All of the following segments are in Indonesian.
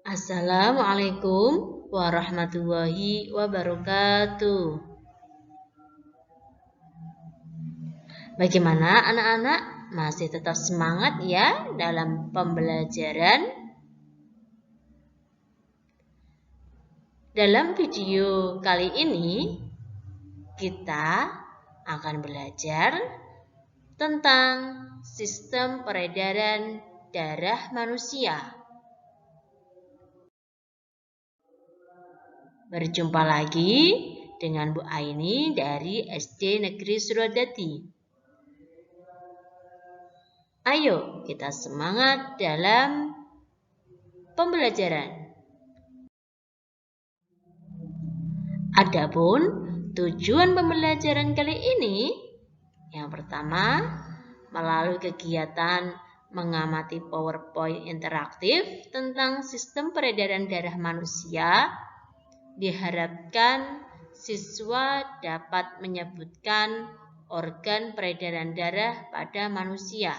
Assalamualaikum warahmatullahi wabarakatuh. Bagaimana anak-anak? Masih tetap semangat ya dalam pembelajaran? Dalam video kali ini kita akan belajar tentang sistem peredaran darah manusia. Berjumpa lagi dengan Bu Aini dari SD Negeri Suradadi. Ayo kita semangat dalam pembelajaran. Adapun tujuan pembelajaran kali ini, yang pertama, melalui kegiatan mengamati PowerPoint interaktif tentang sistem peredaran darah manusia, diharapkan siswa dapat menyebutkan organ peredaran darah pada manusia.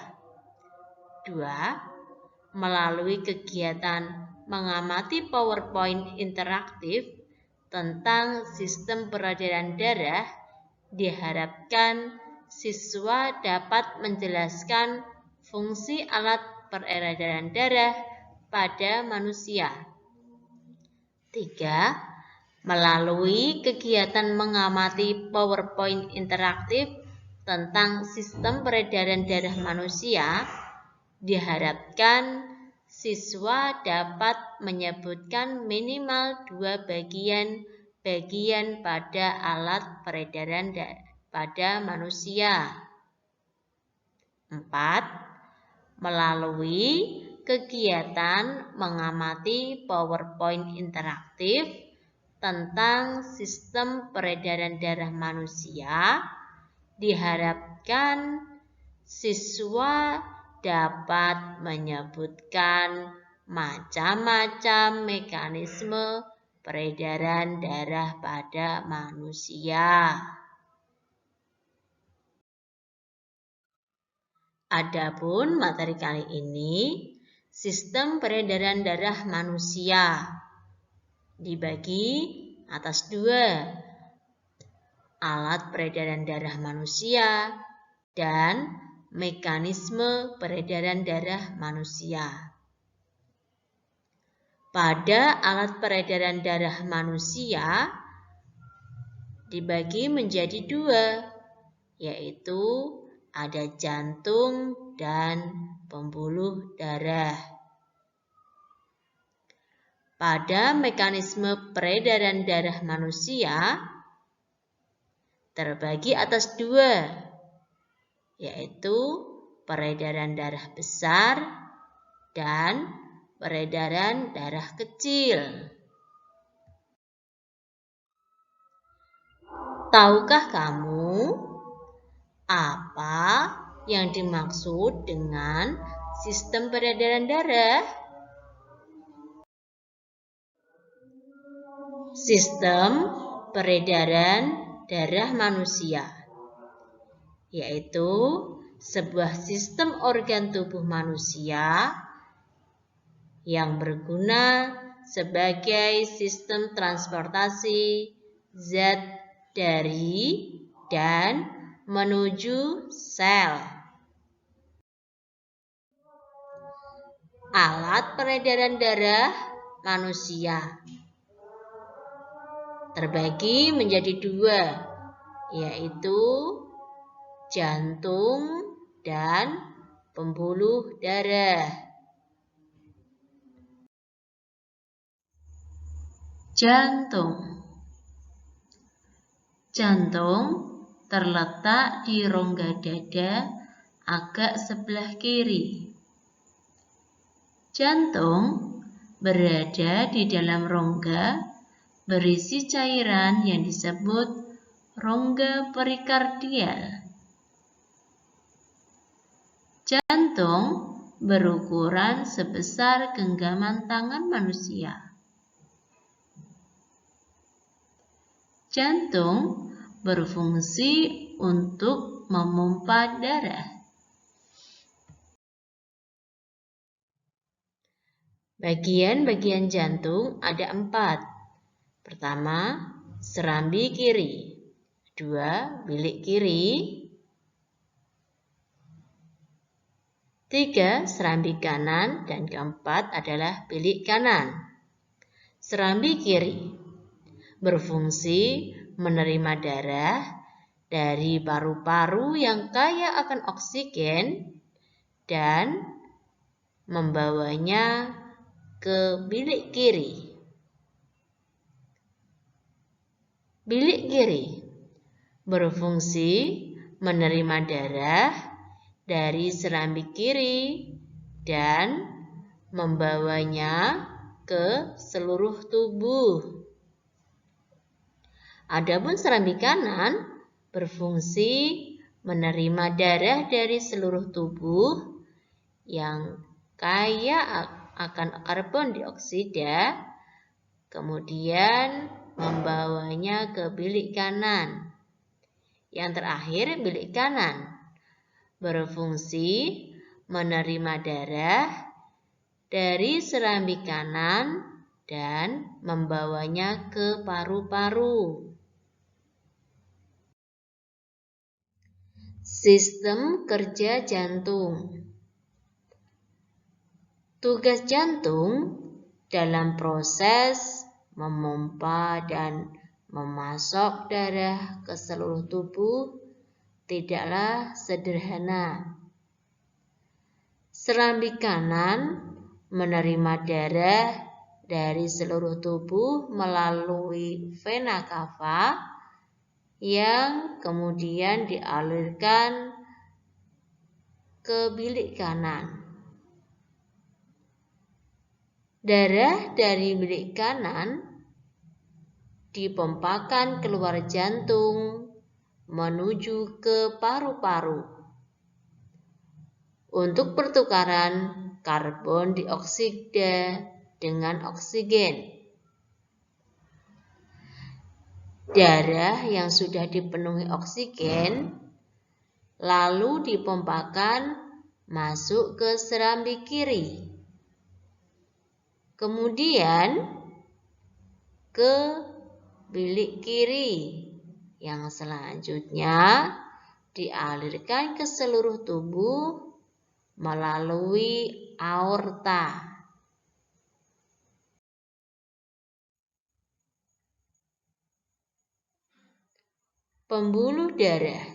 2. Melalui kegiatan mengamati PowerPoint interaktif tentang sistem peredaran darah, diharapkan siswa dapat menjelaskan fungsi alat peredaran darah pada manusia. 3. Melalui kegiatan mengamati PowerPoint interaktif tentang sistem peredaran darah manusia, diharapkan siswa dapat menyebutkan minimal 2 bagian pada alat peredaran darah pada manusia. 4. Melalui kegiatan mengamati PowerPoint interaktif tentang sistem peredaran darah manusia, diharapkan siswa dapat menyebutkan macam-macam mekanisme peredaran darah pada manusia. Adapun materi kali ini, sistem peredaran darah manusia dibagi atas 2, alat peredaran darah manusia dan mekanisme peredaran darah manusia. Pada alat peredaran darah manusia dibagi menjadi 2, yaitu ada jantung dan pembuluh darah. Pada mekanisme peredaran darah manusia terbagi atas 2, yaitu peredaran darah besar dan peredaran darah kecil. Tahukah kamu apa yang dimaksud dengan sistem peredaran darah? Sistem peredaran darah manusia yaitu sebuah sistem organ tubuh manusia yang berguna sebagai sistem transportasi zat dari dan menuju sel. Alat peredaran darah manusia terbagi menjadi 2, yaitu jantung dan pembuluh darah. Jantung. Jantung terletak di rongga dada agak sebelah kiri. Jantung berada di dalam rongga berisi cairan yang disebut rongga perikardial. Jantung berukuran sebesar genggaman tangan manusia. Jantung berfungsi untuk memompa darah. Bagian-bagian jantung ada 4. Pertama, serambi kiri. 2, bilik kiri. 3, serambi kanan. Dan keempat adalah bilik kanan. Serambi kiri berfungsi menerima darah dari paru-paru yang kaya akan oksigen dan membawanya ke bilik kiri. Bilik kiri berfungsi menerima darah dari serambi kiri dan membawanya ke seluruh tubuh. Adapun serambi kanan berfungsi menerima darah dari seluruh tubuh yang kaya akan karbon dioksida, kemudian membawanya ke bilik kanan. Yang terakhir, bilik kanan berfungsi menerima darah dari serambi kanan dan membawanya ke paru-paru. Sistem kerja jantung. Tugas jantung dalam proses memompa dan memasok darah ke seluruh tubuh tidaklah sederhana. Serambi kanan menerima darah dari seluruh tubuh melalui vena cava yang kemudian dialirkan ke bilik kanan. Darah dari bilik kanan dipompakan keluar jantung menuju ke paru-paru untuk pertukaran karbon dioksida dengan oksigen. Darah yang sudah dipenuhi oksigen lalu dipompakan masuk ke serambi kiri, kemudian ke bilik kiri yang selanjutnya dialirkan ke seluruh tubuh melalui aorta. Pembuluh darah.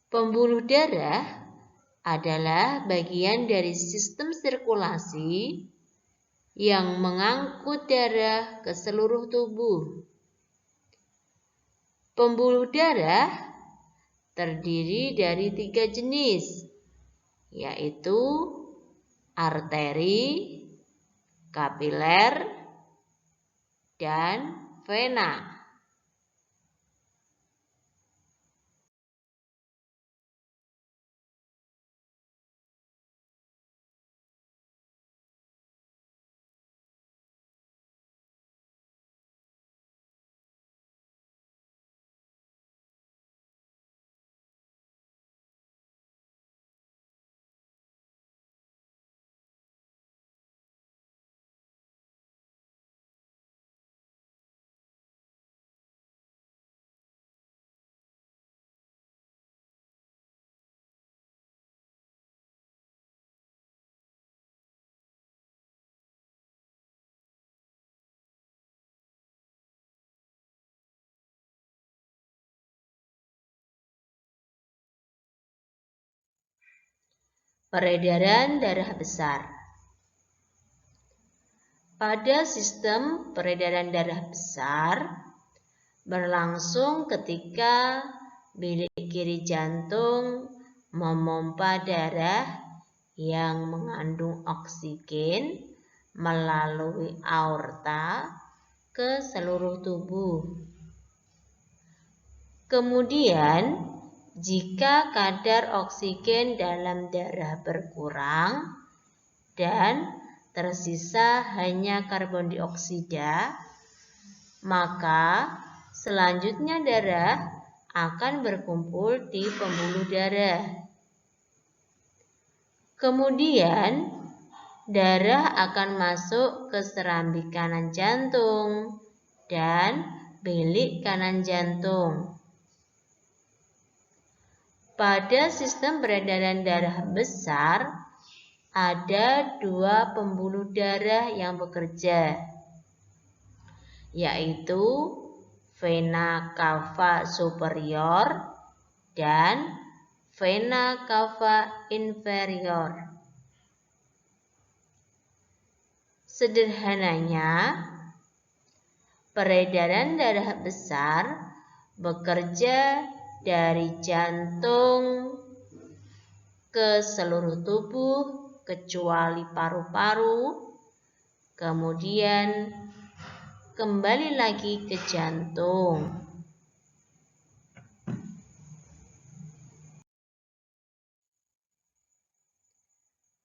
Pembuluh darah adalah bagian dari sistem sirkulasi yang mengangkut darah ke seluruh tubuh. Pembuluh darah terdiri dari 3 jenis, yaitu arteri, kapiler, dan vena. Peredaran darah besar. Pada sistem peredaran darah besar berlangsung ketika bilik kiri jantung memompa darah yang mengandung oksigen melalui aorta ke seluruh tubuh. Kemudian, jika kadar oksigen dalam darah berkurang dan tersisa hanya karbon dioksida, maka selanjutnya darah akan berkumpul di pembuluh darah. Kemudian, darah akan masuk ke serambi kanan jantung dan bilik kanan jantung. Pada sistem peredaran darah besar, ada dua pembuluh darah yang bekerja, yaitu vena cava superior dan vena cava inferior. Sederhananya, peredaran darah besar bekerja dari jantung ke seluruh tubuh kecuali paru-paru, kemudian kembali lagi ke jantung.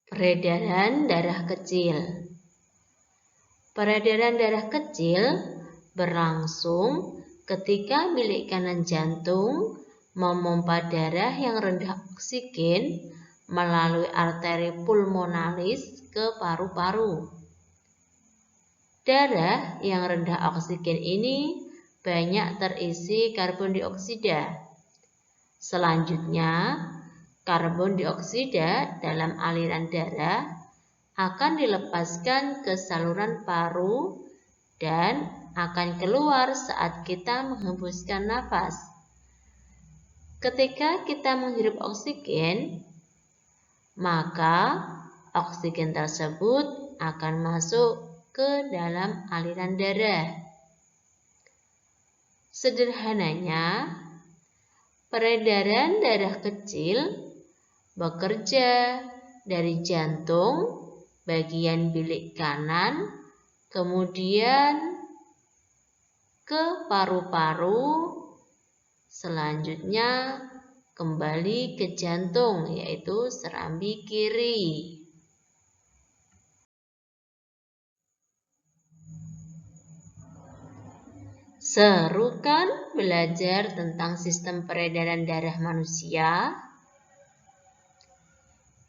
Peredaran darah kecil. Peredaran darah kecil berlangsung ketika bilik kanan jantung memompa darah yang rendah oksigen melalui arteri pulmonalis ke paru-paru. Darah yang rendah oksigen ini banyak terisi karbon dioksida. Selanjutnya, karbon dioksida dalam aliran darah akan dilepaskan ke saluran paru dan akan keluar saat kita menghembuskan nafas. Ketika kita menghirup oksigen, maka oksigen tersebut akan masuk ke dalam aliran darah. Sederhananya, peredaran darah kecil bekerja dari jantung bagian bilik kanan, kemudian ke paru-paru, selanjutnya kembali ke jantung, yaitu serambi kiri. Seru kan belajar tentang sistem peredaran darah manusia?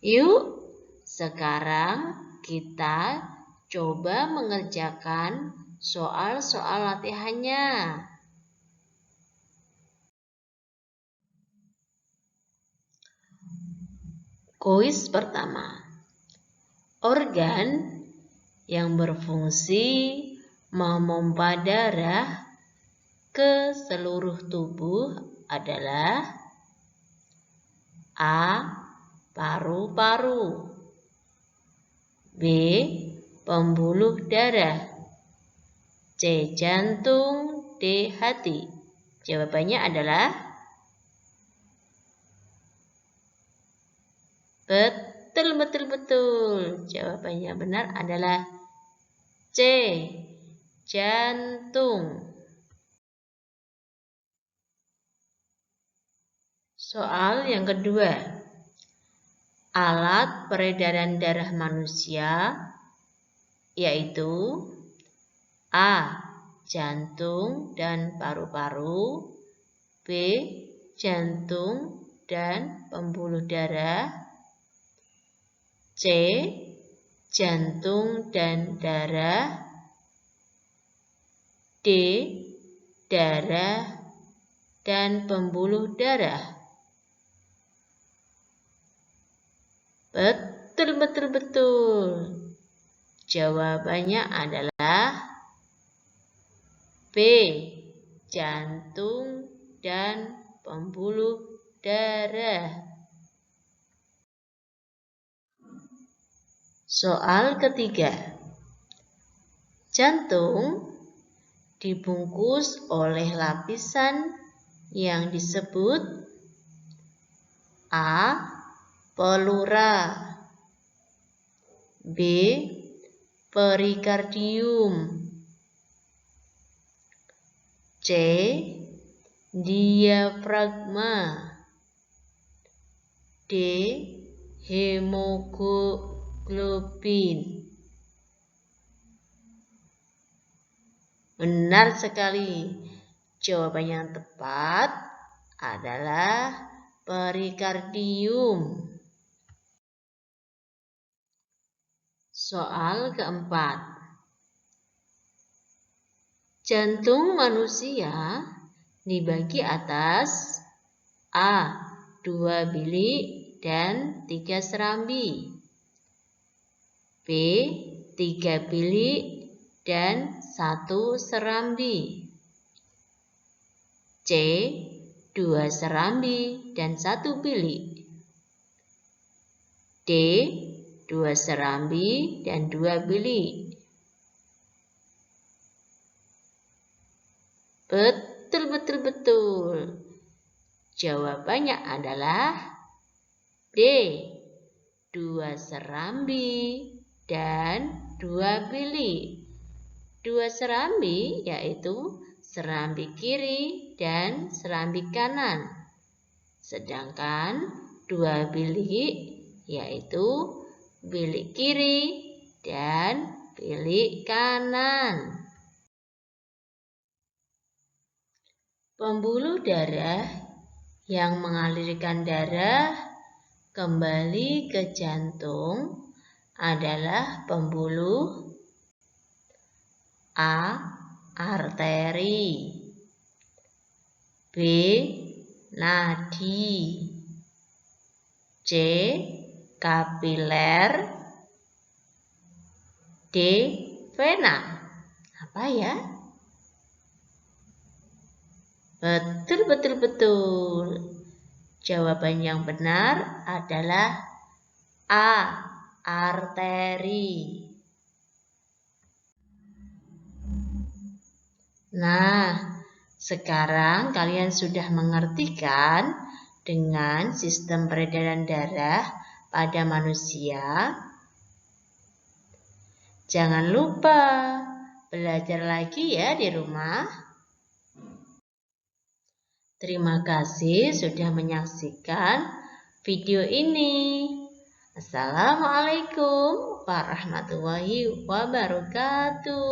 Yuk, sekarang kita coba mengerjakan soal-soal latihannya. Kuis pertama. Organ yang berfungsi memompa darah ke seluruh tubuh adalah A. Paru-paru, B. Pembuluh darah, C. Jantung, D. Hati. Jawabannya adalah betul. Jawabannya benar adalah C. Jantung. Soal yang kedua. Alat peredaran darah manusia yaitu A. Jantung dan paru-paru, B. Jantung dan pembuluh darah, C. Jantung dan darah, D. Darah dan pembuluh darah. Betul. Jawabannya adalah B. Jantung dan pembuluh darah. Soal ketiga. Jantung dibungkus oleh lapisan yang disebut A. Pleura, B. Perikardium, C. Diafragma, D. Hemoglobin. Benar sekali. Jawaban yang tepat adalah perikardium. Soal keempat. Jantung manusia dibagi atas A. 2 bilik dan 3 serambi, B. 3 bilik dan 1 serambi, C. 2 serambi dan 1 bilik, D. 2 serambi dan 2 bilik. Betul. Jawabannya adalah D. 2 serambi dan 2 bilik. 2 serambi yaitu serambi kiri dan serambi kanan. Sedangkan 2 bilik yaitu bilik kiri dan bilik kanan. Pembuluh darah yang mengalirkan darah kembali ke jantung adalah pembuluh A. Arteri, B. Nadi, C. Kapiler, D. Vena. Apa ya? Betul. Jawaban yang benar adalah A. Arteri. Nah, sekarang kalian sudah mengerti kan dengan sistem peredaran darah pada manusia? Jangan lupa belajar lagi ya di rumah. Terima kasih sudah menyaksikan video ini. Assalamualaikum warahmatullahi wabarakatuh.